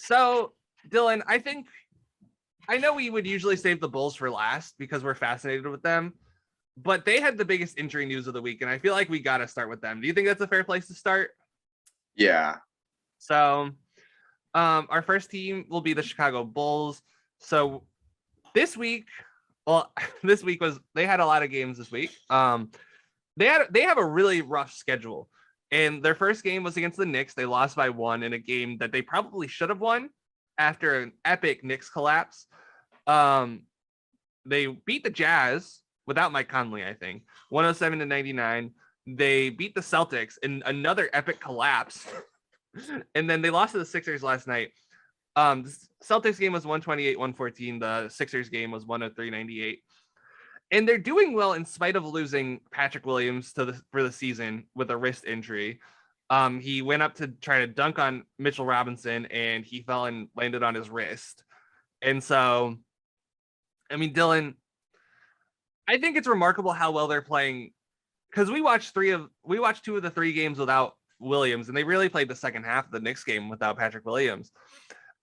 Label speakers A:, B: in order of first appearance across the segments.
A: So, Dylan, I know we would usually save the Bulls for last because we're fascinated with them, but they had the biggest injury news of the week, and I feel like we got to start with them. Do you think that's a fair place to start?
B: Yeah.
A: So, our first team will be the Chicago Bulls. So this week, well, they had a lot of games this week. They have a really rough schedule, and their first game was against the Knicks. They lost by 1 in a game that they probably should have won after an epic Knicks collapse. They beat the Jazz without Mike Conley, I think, 107-99. They beat the Celtics in another epic collapse. And then they lost to the Sixers last night. The Celtics game was 128-114. The Sixers game was 103-98. And they're doing well in spite of losing Patrick Williams for the season with a wrist injury. He went up to try to dunk on Mitchell Robinson, and he fell and landed on his wrist. And so, I mean, Dylan, I think it's remarkable how well they're playing, because we watched 2 of the 3 games without Williams, and they really played the second half of the Knicks game without Patrick Williams.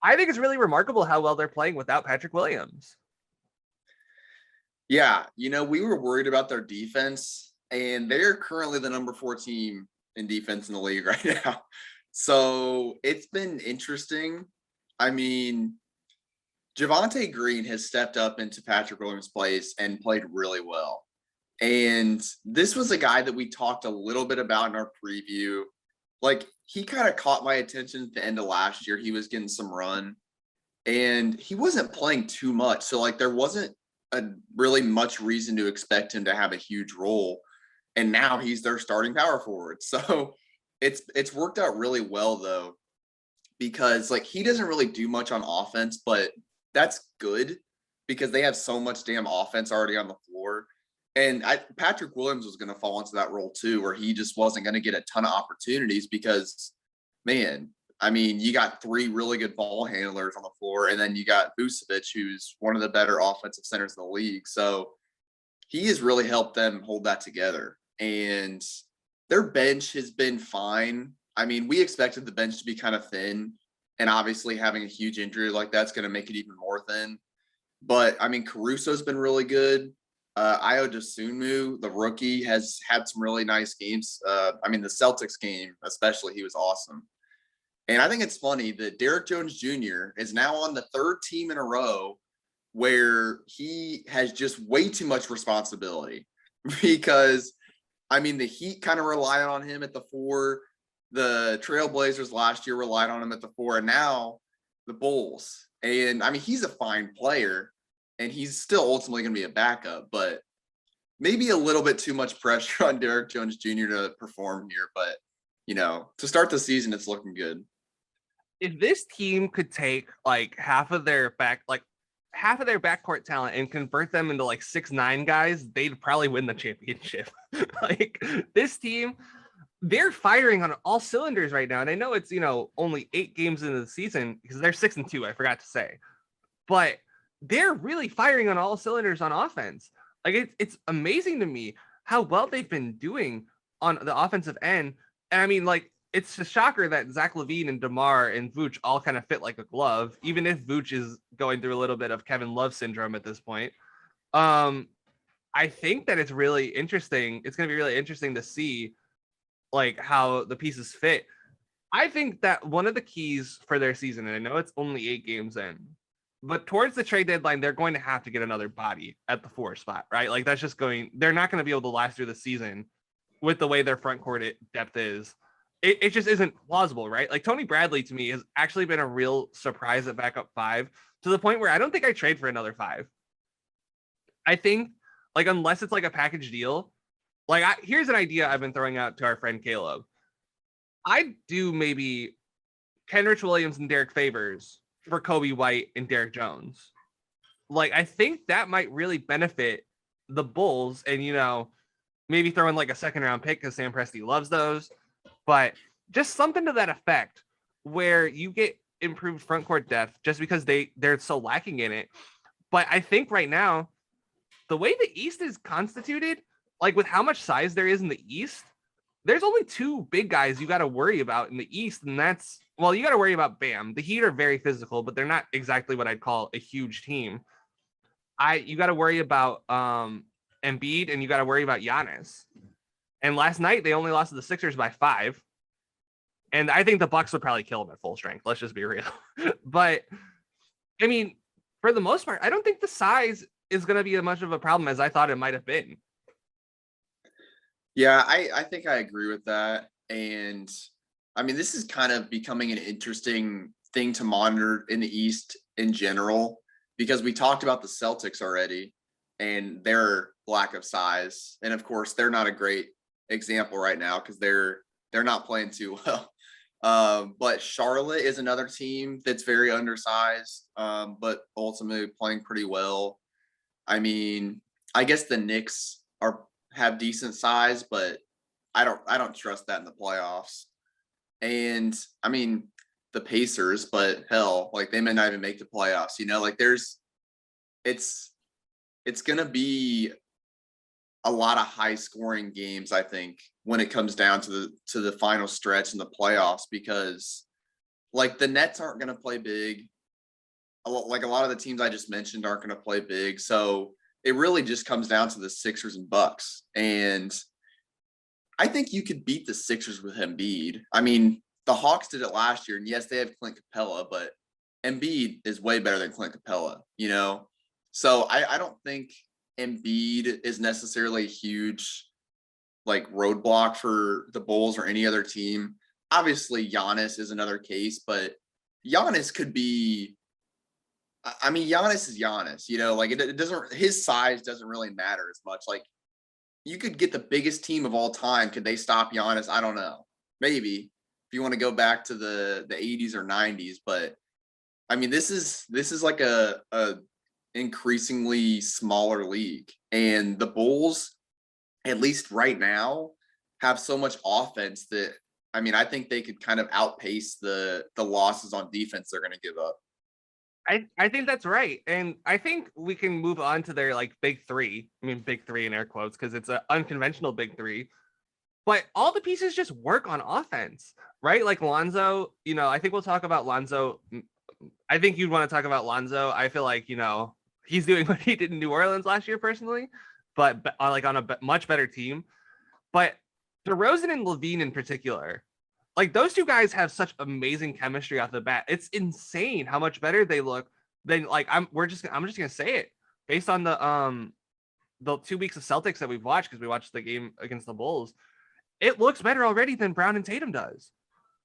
A: I think it's really remarkable how well they're playing without Patrick Williams.
B: Yeah, we were worried about their defense, and they're currently the number 4 team in defense in the league right now. So it's been interesting. I mean, Javonte Green has stepped up into Patrick Williams' place and played really well. And this was a guy that we talked a little bit about in our preview. Like, he kind of caught my attention at the end of last year. He was getting some run, and he wasn't playing too much. So, like, there wasn't really much reason to expect him to have a huge role. And now he's their starting power forward. So it's worked out really well, though, because, like, he doesn't really do much on offense, but that's good because they have so much damn offense already on the floor. And Patrick Williams was going to fall into that role too, where he just wasn't going to get a ton of opportunities because, man, I mean, you got 3 really good ball handlers on the floor, and then you got Vucevic, who's one of the better offensive centers in the league. So he has really helped them hold that together. And their bench has been fine. I mean, we expected the bench to be kind of thin, and obviously having a huge injury like that's going to make it even more thin. But, I mean, Caruso's been really good. Ayo Dosunmu, the rookie, has had some really nice games. I mean, the Celtics game especially, he was awesome. And I think it's funny that Derrick Jones Jr. is now on the 3rd team in a row where he has just way too much responsibility because, I mean, the Heat kind of relied on him at the 4. The Trailblazers last year relied on him at the 4, and now the Bulls. And, I mean, he's a fine player, and he's still ultimately going to be a backup, but maybe a little bit too much pressure on Derrick Jones Jr. to perform here. But, to start the season, it's looking good.
A: If this team could take half of their backcourt talent and convert them into 6'9" guys, they'd probably win the championship. This team, they're firing on all cylinders right now. And I know it's, only 8 games into the season because they're 6-2, I forgot to say, but they're really firing on all cylinders on offense. It's amazing to me how well they've been doing on the offensive end. And I mean, it's a shocker that Zach LaVine and DeMar and Vooch all kind of fit like a glove, even if Vooch is going through a little bit of Kevin Love syndrome at this point. I think that it's really interesting. It's going to be really interesting to see how the pieces fit. I think that one of the keys for their season, and I know it's only 8 games in, but towards the trade deadline, they're going to have to get another body at the 4 spot, right? They're not going to be able to last through the season with the way their front court depth is. It just isn't plausible, right? Tony Bradley to me has actually been a real surprise at backup 5 to the point where I don't think I trade for another 5. I think unless it's a package deal, here's an idea I've been throwing out to our friend Caleb. I'd do maybe Kenrich Williams and Derek Favors for Kobe White and Derek Jones. I think that might really benefit the Bulls, and maybe throw in a 2nd-round pick because Sam Presti loves those. But just something to that effect where you get improved front court depth just because they're so lacking in it. But I think right now, the way the East is constituted, with how much size there is in the East, there's only 2 big guys you got to worry about in the East, and that's well, you got to worry about Bam. The Heat are very physical, but they're not exactly what I'd call a huge team. You got to worry about Embiid, and you got to worry about Giannis. And last night they only lost to the Sixers by 5. And I think the Bucks would probably kill them at full strength. Let's just be real. But I mean, for the most part, I don't think the size is going to be as much of a problem as I thought it might have been.
B: Yeah, I think I agree with that. And I mean, this is kind of becoming an interesting thing to monitor in the East in general, because we talked about the Celtics already and their lack of size. And of course, they're not a great example right now because they're not playing too well. But Charlotte is another team that's very undersized, but ultimately playing pretty well. I mean, I guess the Knicks have decent size, but I don't trust that in the playoffs. And I mean, the Pacers, but hell, like they may not even make the playoffs. Like it's gonna be a lot of high scoring games, I think, when it comes down to the final stretch in the playoffs, because like the Nets aren't gonna play big. Like a lot of the teams I just mentioned aren't gonna play big. So it really just comes down to the Sixers and Bucks. And I think you could beat the Sixers with Embiid. I mean, the Hawks did it last year, and yes, they have Clint Capella, but Embiid is way better than Clint Capella, So I don't think Embiid is necessarily a huge like roadblock for the Bulls or any other team. Obviously, Giannis is another case, but Giannis could be. I mean, Giannis is Giannis, like it doesn't, his size doesn't really matter as much. Like you could get the biggest team of all time. Could they stop Giannis? I don't know. Maybe if you want to go back to the 80s or 90s, but I mean, this is like a increasingly smaller league, and the Bulls, at least right now, have so much offense that I mean, I think they could kind of outpace the losses on defense they're going to give up.
A: I think that's right. And I think we can move on to their like big three. I mean, big three in air quotes, because it's an unconventional big three. But all the pieces just work on offense, right? Like Lonzo, I think we'll talk about Lonzo. I think you'd want to talk about Lonzo. I feel like, he's doing what he did in New Orleans last year personally, but like on a much better team. But DeRozan and LaVine in particular, like those two guys have such amazing chemistry off the bat. It's insane how much better they look than like I'm just gonna say it based on the 2 weeks of Celtics that we've watched, because we watched the game against the Bulls. It looks better already than Brown and Tatum does.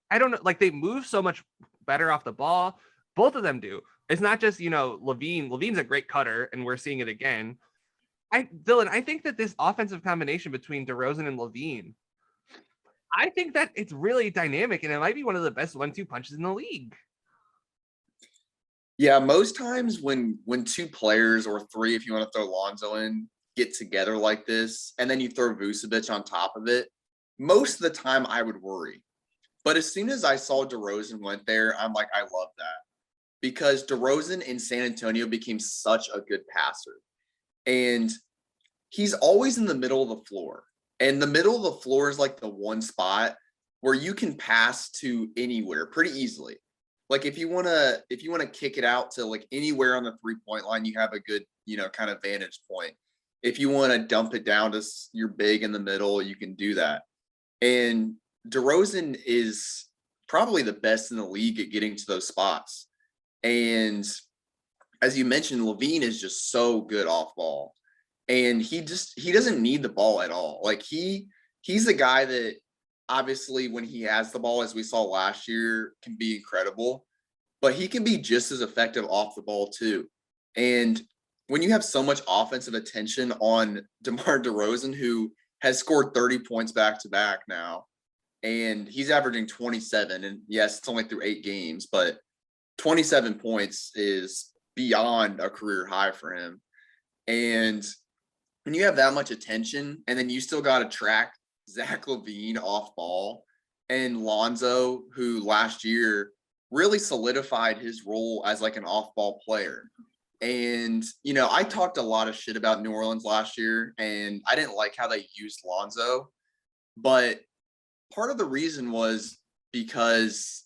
A: I don't know, like they move so much better off the ball. Both of them do. It's not just LaVine. LaVine's a great cutter, and we're seeing it again. Dylan, I think that this offensive combination between DeRozan and LaVine, I think that it's really dynamic, and it might be one of the best 1-2 punches in the league.
B: Yeah, most times when two players or three, if you want to throw Lonzo in, get together like this, and then you throw Vucevic on top of it, most of the time I would worry. But as soon as I saw DeRozan went there, I'm like, I love that, because DeRozan in San Antonio became such a good passer, and he's always in the middle of the floor. And the middle of the floor is like the one spot where you can pass to anywhere pretty easily. Like if you want to kick it out to like anywhere on the 3-point line, you have a good, kind of vantage point. If you want to dump it down to your big in the middle, you can do that. And DeRozan is probably the best in the league at getting to those spots. And as you mentioned, LaVine is just so good off ball. And he doesn't need the ball at all. Like he's the guy that obviously when he has the ball, as we saw last year, can be incredible, but he can be just as effective off the ball too. And when you have so much offensive attention on DeMar DeRozan, who has scored 30 points back to back now, and he's averaging 27, and yes, it's only through 8 games, but 27 points is beyond a career high for him. And when you have that much attention, and then you still got to track Zach LaVine off ball, and Lonzo, who last year really solidified his role as like an off ball player. And, I talked a lot of shit about New Orleans last year, and I didn't like how they used Lonzo. But part of the reason was because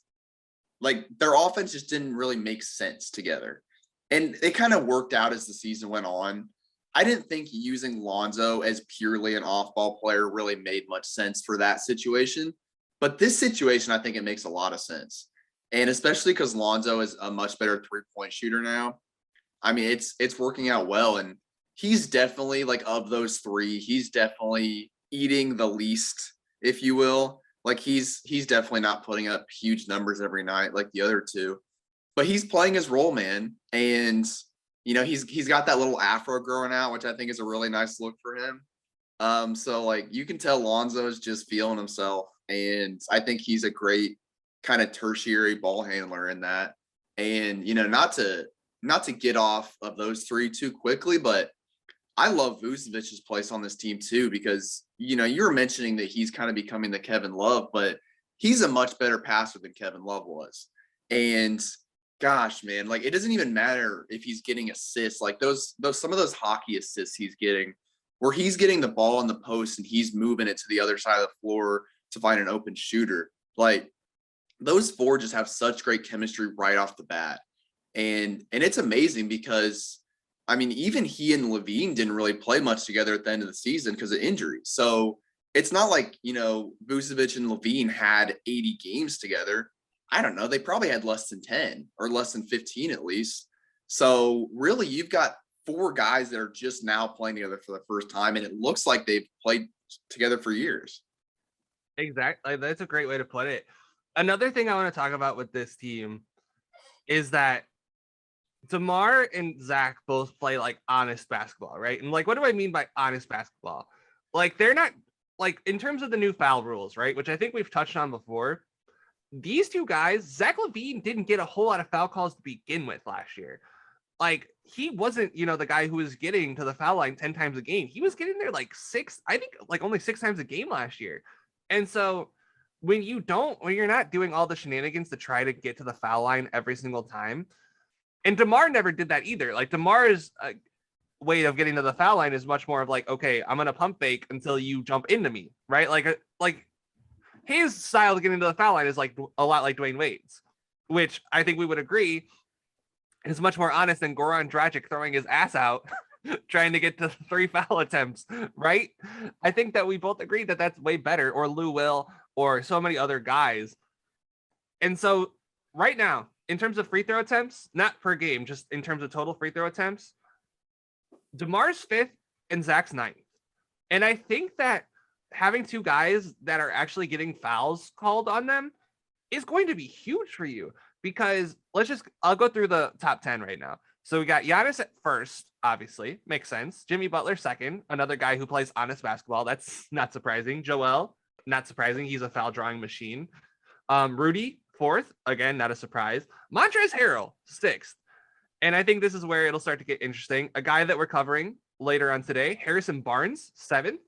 B: like their offense just didn't really make sense together. And it kind of worked out as the season went on. I didn't think using Lonzo as purely an off-ball player really made much sense for that situation. But this situation, I think it makes a lot of sense. And especially because Lonzo is a much better three-point shooter now. I mean, it's working out well. And he's definitely, like, of those three, he's definitely eating the least, if you will. Like, he's definitely not putting up huge numbers every night like the other two. But he's playing his role, man. And he's got that little afro growing out, which I think is a really nice look for him. So like you can tell Lonzo is just feeling himself, and I think he's a great kind of tertiary ball handler in that. And not to get off of those three too quickly, but I love Vucevic's place on this team too, because you were mentioning that he's kind of becoming the Kevin Love, but he's a much better passer than Kevin Love was. And gosh, man, like it doesn't even matter if he's getting assists, like those some of those hockey assists he's getting, where he's getting the ball in the post and he's moving it to the other side of the floor to find an open shooter. Like those four just have such great chemistry right off the bat. And it's amazing because I mean, even he and LaVine didn't really play much together at the end of the season because of injuries. So it's not like, Vucevic and LaVine had 80 games together. I don't know. They probably had less than 10 or less than 15 at least. So really, you've got four guys that are just now playing together for the first time, and it looks like they've played together for years.
A: Exactly. That's a great way to put it. Another thing I want to talk about with this team is that DeMar and Zach both play like honest basketball, right? And like, what do I mean by honest basketball? Like, they're not like in terms of the new foul rules, right? Which I think we've touched on before. These two guys, Zach LaVine didn't get a whole lot of foul calls to begin with last year. Like, he wasn't, the guy who was getting to the foul line 10 times a game. He was getting there like only 6 times a game last year. And so when you're not doing all the shenanigans to try to get to the foul line every single time, and DeMar never did that either. Like, DeMar's way of getting to the foul line is much more of like, okay, I'm going to pump fake until you jump into me, right? Like his style of getting to the foul line is like a lot like Dwayne Wade's, which I think we would agree is much more honest than Goran Dragic throwing his ass out trying to get to 3 foul attempts, right? I think that we both agree that that's way better, or Lou Will, or so many other guys. And so right now, in terms of free throw attempts, not per game, just in terms of total free throw attempts, DeMar's 5th and Zach's 9th. And I think that having two guys that are actually getting fouls called on them is going to be huge for you, because I'll go through the top 10 right now. So we got Giannis at first, obviously, makes sense. Jimmy Butler second, another guy who plays honest basketball. That's not surprising. Joel, not surprising. He's a foul drawing machine. Rudy, 4th, again, not a surprise. Montrezl Harrell, 6th. And I think this is where it'll start to get interesting. A guy that we're covering later on today, Harrison Barnes, 7th.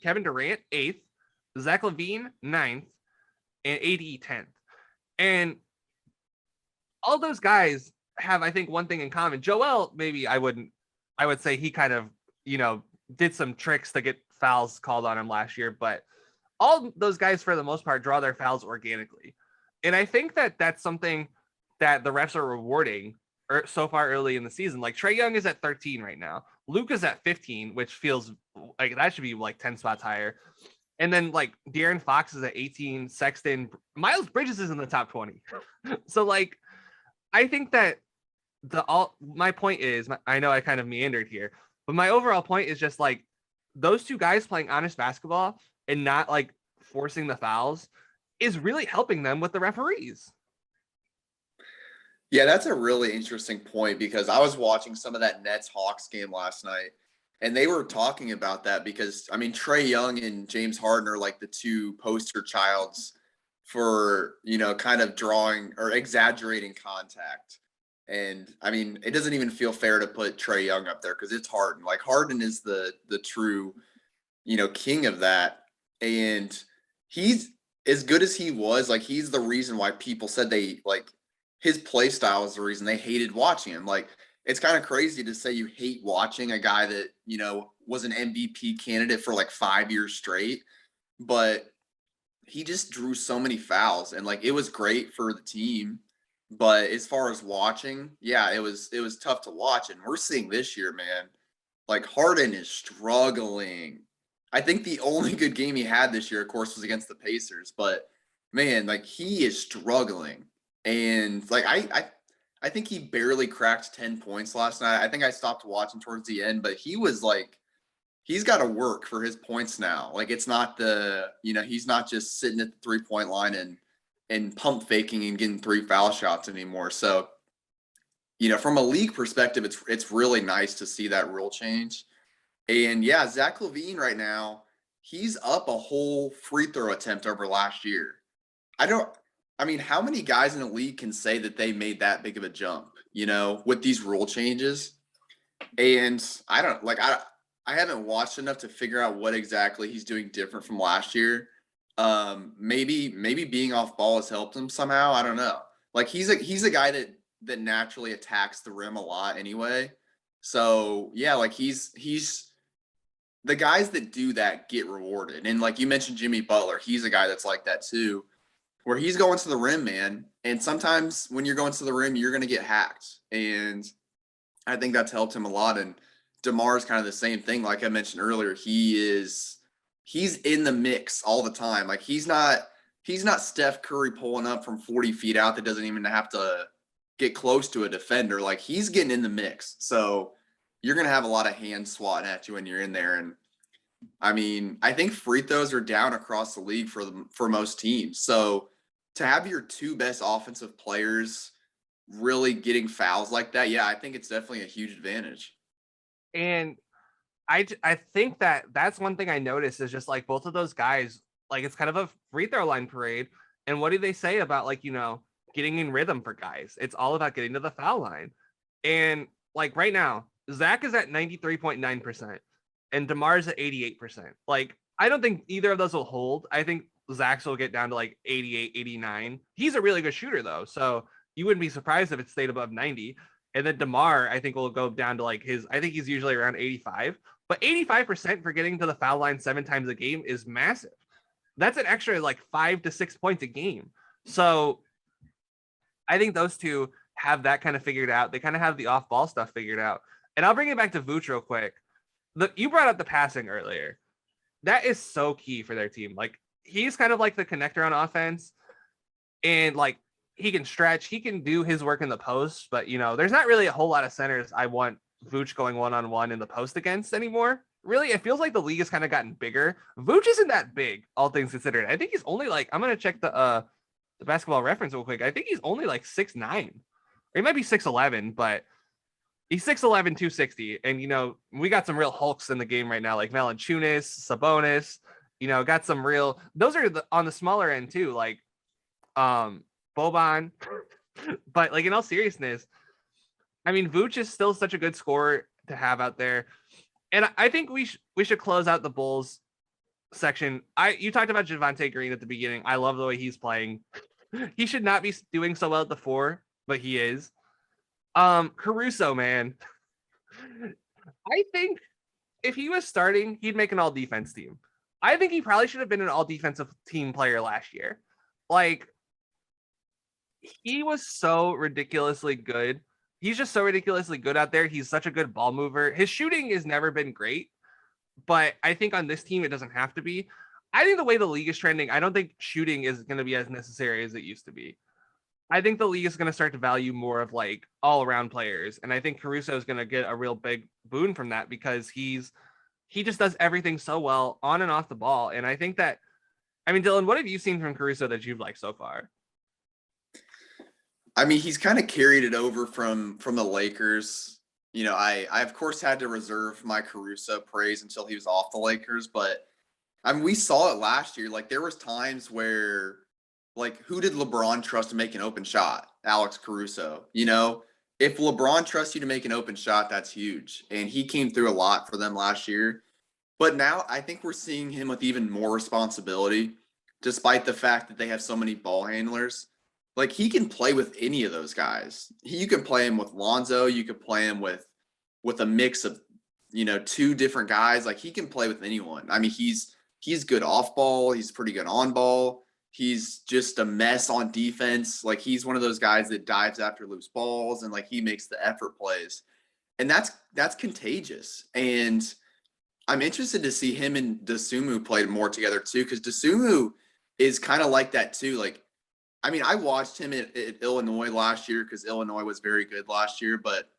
A: Kevin Durant, 8th. Zach LaVine, 9th. And AD, 10th. And all those guys have, I think, one thing in common. Joel, maybe I would say he kind of, did some tricks to get fouls called on him last year, but all those guys, for the most part, draw their fouls organically. And I think that that's something that the refs are rewarding so far early in the season. Like, Trae Young is at 13 right now. Luke is at 15, which feels like that should be like 10 spots higher. And then like De'Aaron Fox is at 18, Sexton, Miles Bridges is in the top 20. So like, I think that my point is, I know I kind of meandered here, but my overall point is just like those two guys playing honest basketball and not like forcing the fouls is really helping them with the referees.
B: Yeah, that's a really interesting point, because I was watching some of that Nets Hawks game last night, and they were talking about that because, I mean, Trae Young and James Harden are like the two poster childs for, kind of drawing or exaggerating contact. And I mean, it doesn't even feel fair to put Trae Young up there because it's Harden. Like, Harden is the true, king of that. And he's as good as he was. Like, he's the reason why people said his play style is the reason they hated watching him. Like, it's kind of crazy to say you hate watching a guy that, was an MVP candidate for like 5 years straight. But he just drew so many fouls, and like it was great for the team. But as far as watching, yeah, it was tough to watch. And we're seeing this year, man, like Harden is struggling. I think the only good game he had this year, of course, was against the Pacers. But man, like he is struggling. And like I think he barely cracked 10 points last night. I think I stopped watching towards the end, but he was like he's got to work for his points now. Like it's not he's not just sitting at the 3-point line and pump faking and getting 3 foul shots anymore. So, from a league perspective, it's really nice to see that rule change. And yeah, Zach LaVine right now, he's up a whole free throw attempt over last year. I don't I mean, how many guys in the league can say that they made that big of a jump, with these rule changes? And I don't like I haven't watched enough to figure out what exactly he's doing different from last year. Maybe being off ball has helped him somehow. I don't know. Like he's a guy that naturally attacks the rim a lot anyway. So yeah, like he's the guys that do that get rewarded. And like you mentioned Jimmy Butler, he's a guy that's like that too, where he's going to the rim, man. And sometimes when you're going to the rim, you're gonna get hacked. And I think that's helped him a lot. And DeMar is kind of the same thing. Like I mentioned earlier, he's in the mix all the time. Like he's not Steph Curry pulling up from 40 feet out that doesn't even have to get close to a defender. Like he's getting in the mix. So you're gonna have a lot of hands swatting at you when you're in there. And I mean, I think free throws are down across the league for most teams. So to have your two best offensive players really getting fouls like that, yeah, I think it's definitely a huge advantage.
A: And I think that's one thing I noticed is just like both of those guys, like it's kind of a free throw line parade. And what do they say about like, getting in rhythm for guys? It's all about getting to the foul line. And like right now, Zach is at 93.9% and DeMar's at 88%. Like, I don't think either of those will hold. I think Zach's will get down to like 88, 89. He's a really good shooter though. So you wouldn't be surprised if it stayed above 90. And then DeMar, I think will go down to like I think he's usually around 85. But 85% for getting to the foul line 7 times a game is massive. That's an extra like 5 to 6 points a game. So I think those two have that kind of figured out. They kind of have the off ball stuff figured out. And I'll bring it back to Vooch real quick. You brought up the passing earlier. That is so key for their team. Like he's kind of like the connector on offense. And like he can stretch, he can do his work in the post, but there's not really a whole lot of centers I want Vooch going one-on-one in the post against anymore. Really, it feels like the league has kind of gotten bigger. Vooch isn't that big, all things considered. I think he's only like, I'm gonna check the basketball reference real quick. I think he's only like 6'9", or he might be 6'11", but he's 6'11", 260. And we got some real hulks in the game right now, like Valanciunas, Sabonis. Got some real. Those are on the smaller end too, like Boban. But like in all seriousness, I mean, Vooch is still such a good scorer to have out there. And I think we should close out the Bulls section. You talked about Javonte Green at the beginning. I love the way he's playing. He should not be doing so well at the 4, but he is. Caruso, man. I think if he was starting, he'd make an all defense team. I think he probably should have been an all defensive team player last year. Like, he was so ridiculously good. He's just so ridiculously good out there. He's such a good ball mover. His shooting has never been great, but I think on this team, it doesn't have to be. I think the way the league is trending, I don't think shooting is going to be as necessary as it used to be. I think the league is going to start to value more of like all around players. And I think Caruso is going to get a real big boon from that because he just does everything so well on and off the ball. And I think that, I mean, Dylan, what have you seen from Caruso that you've liked so far?
B: I mean, he's kind of carried it over from the Lakers. I of course had to reserve my Caruso praise until he was off the Lakers, but I mean, we saw it last year. Like there was times where, like, who did LeBron trust to make an open shot? Alex Caruso. If LeBron trusts you to make an open shot, that's huge, and he came through a lot for them last year. But now I think we're seeing him with even more responsibility, despite the fact that they have so many ball handlers. Like he can play with any of those guys. You can play him with Lonzo. You could play him with a mix of, 2 different guys. Like he can play with anyone. I mean, he's good off ball. He's pretty good on ball. He's just a mess on defense. Like, he's one of those guys that dives after loose balls and like he makes the effort plays. And that's contagious. And I'm interested to see him and Dosunmu play more together too, because Dosunmu is kind of like that too. Like, I mean, I watched him at Illinois last year because Illinois was very good last year, but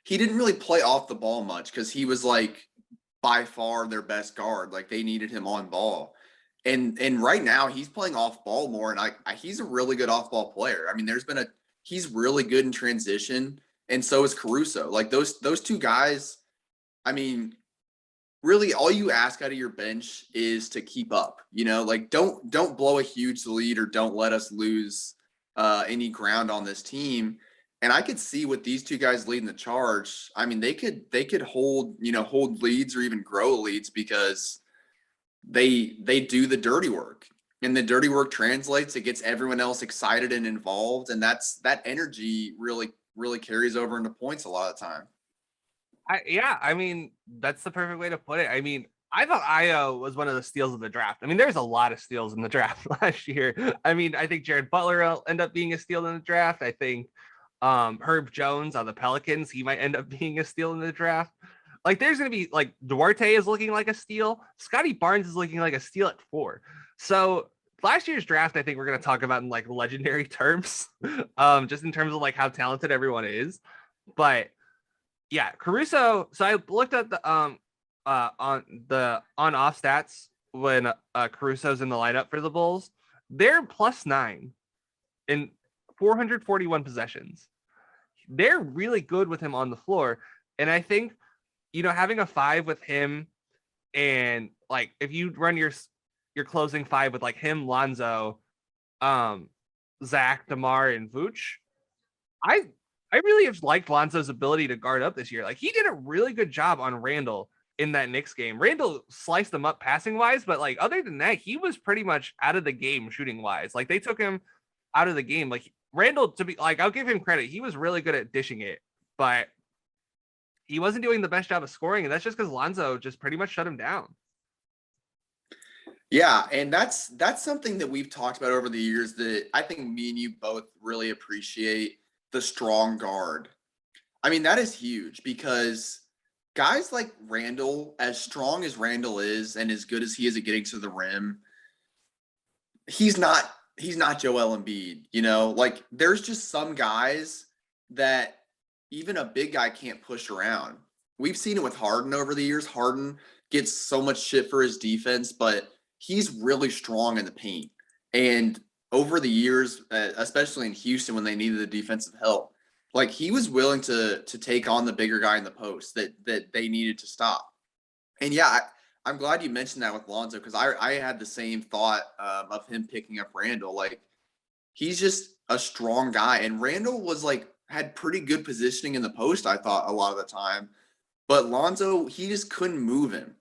B: he didn't really play off the ball much because he was like by far their best guard. Like, they needed him on ball. And right now he's playing off ball more, and he's a really good off ball player. I mean, he's really good in transition, and so is Caruso. Like, those two guys, I mean, really all you ask out of your bench is to keep up. Like, don't blow a huge lead or don't let us lose any ground on this team. And I could see with these two guys leading the charge, I mean, they could hold leads or even grow leads because they do the dirty work. And the dirty work translates, it gets everyone else excited and involved, and that energy really carries over into points a lot of the time.
A: I mean, that's the perfect way to put it. I mean, I thought Io was one of the steals of the draft. I mean, there's a lot of steals in the draft last year. I mean, I think Jared Butler will end up being a steal in the draft. I think Herb Jones on the Pelicans, he might end up being a steal in the draft. Like, there's going to be, like, Duarte is looking like a steal. Scotty Barnes is looking like a steal at 4. So last year's draft, I think we're going to talk about in like legendary terms, just in terms of like how talented everyone is. But yeah, Caruso. So I looked at the on-off stats when Caruso's in the lineup for the Bulls. They're +9 in 441 possessions. They're really good with him on the floor, and I think having a 5 with him, and like if you run your closing 5 with like him, Lonzo, Zach, DeMar, and Vooch, I really have liked Lonzo's ability to guard up this year. Like, he did a really good job on Randall in that Knicks game. Randall sliced them up passing wise, but like other than that, he was pretty much out of the game shooting wise. Like, they took him out of the game. Like, Randall, to be like, I'll give him credit. He was really good at dishing it, but he wasn't doing the best job of scoring. And that's just because Lonzo just pretty much shut him down.
B: Yeah, and that's something that we've talked about over the years that I think me and you both really appreciate, the strong guard. I mean, that is huge because guys like Randall, as strong as Randall is and as good as he is at getting to the rim, he's not Joel Embiid, Like, there's just some guys that even a big guy can't push around. We've seen it with Harden over the years. Harden gets so much shit for his defense, but he's really strong in the paint. And over the years, especially in Houston when they needed the defensive help, like, he was willing to take on the bigger guy in the post that they needed to stop. And yeah, I'm glad you mentioned that with Lonzo, because I had the same thought of him picking up Randall. Like, he's just a strong guy, and Randall was like had pretty good positioning in the post, I thought, a lot of the time. But Lonzo, he just couldn't move him.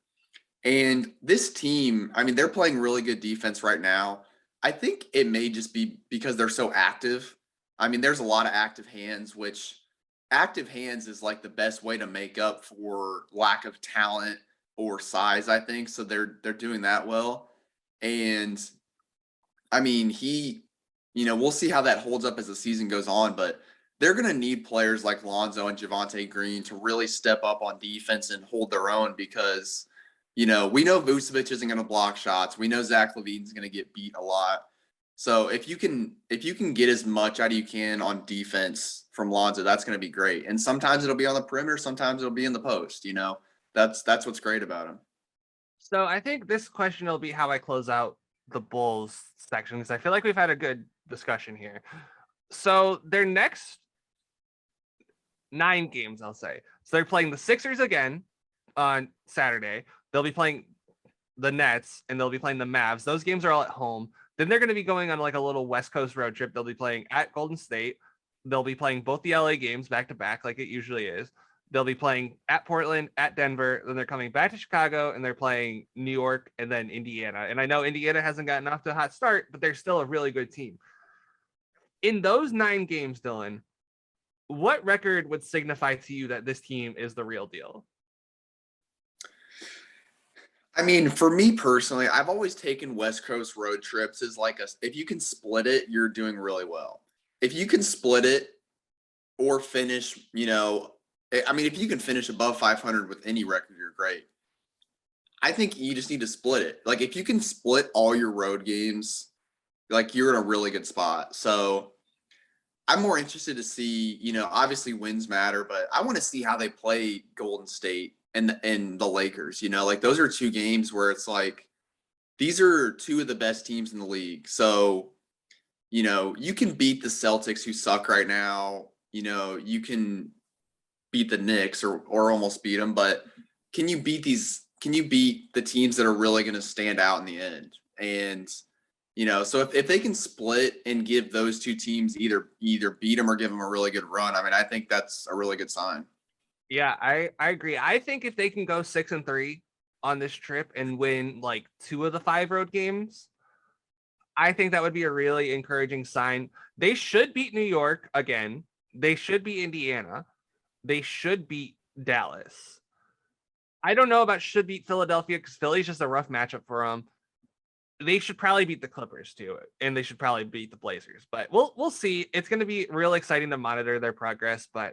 B: And this team, I mean, they're playing really good defense right now. I think it may just be because they're so active. I mean, there's a lot of active hands, which active hands is like the best way to make up for lack of talent or size, I think. So they're doing that well. And I mean, we'll see how that holds up as the season goes on, but they're going to need players like Lonzo and Javonte Green to really step up on defense and hold their own because, we know Vucevic isn't going to block shots. We know Zach LaVine's going to get beat a lot. So if you can get as much out of you can on defense from Lonzo, that's going to be great. And sometimes it'll be on the perimeter, sometimes it'll be in the post. That's what's great about him.
A: So I think this question will be how I close out the Bulls section, because I feel like we've had a good discussion here. So their next 9 games, I'll say. So they're playing the Sixers again on Saturday. They'll be playing the Nets, and they'll be playing the Mavs. Those games are all at home. Then they're going to be going on like a little West Coast road trip. They'll be playing at Golden State. They'll be playing both the LA games back to back, like it usually is. They'll be playing at Portland, at Denver. Then they're coming back to Chicago, and they're playing New York and then Indiana. And I know Indiana hasn't gotten off to a hot start, but they're still a really good team. In those 9 games, Dylan, what record would signify to you that this team is the real deal?
B: I mean, for me personally, I've always taken West Coast road trips as like if you can split it, you're doing really well. If you can split it or finish, I mean, if you can finish above 500 with any record, you're great. I think you just need to split it. Like if you can split all your road games, like you're in a really good spot. So I'm more interested to see, obviously wins matter, but I want to see how they play Golden State and the Lakers. Like those are two games where it's like these are two of the best teams in the league. So, you can beat the Celtics who suck right now. You can beat the Knicks or almost beat them, but can you beat the teams that are really going to stand out in the end? And so if they can split and give those two teams either beat them or give them a really good run, I mean, I think that's a really good sign.
A: Yeah, I agree. I think if they can go 6-3 on this trip and win like 2 of the 5 road games, I think that would be a really encouraging sign. They should beat New York again. They should beat Indiana. They should beat Dallas. I don't know about should beat Philadelphia because Philly's just a rough matchup for them. They should probably beat the Clippers too, and they should probably beat the Blazers. But we'll see. It's going to be real exciting to monitor their progress. But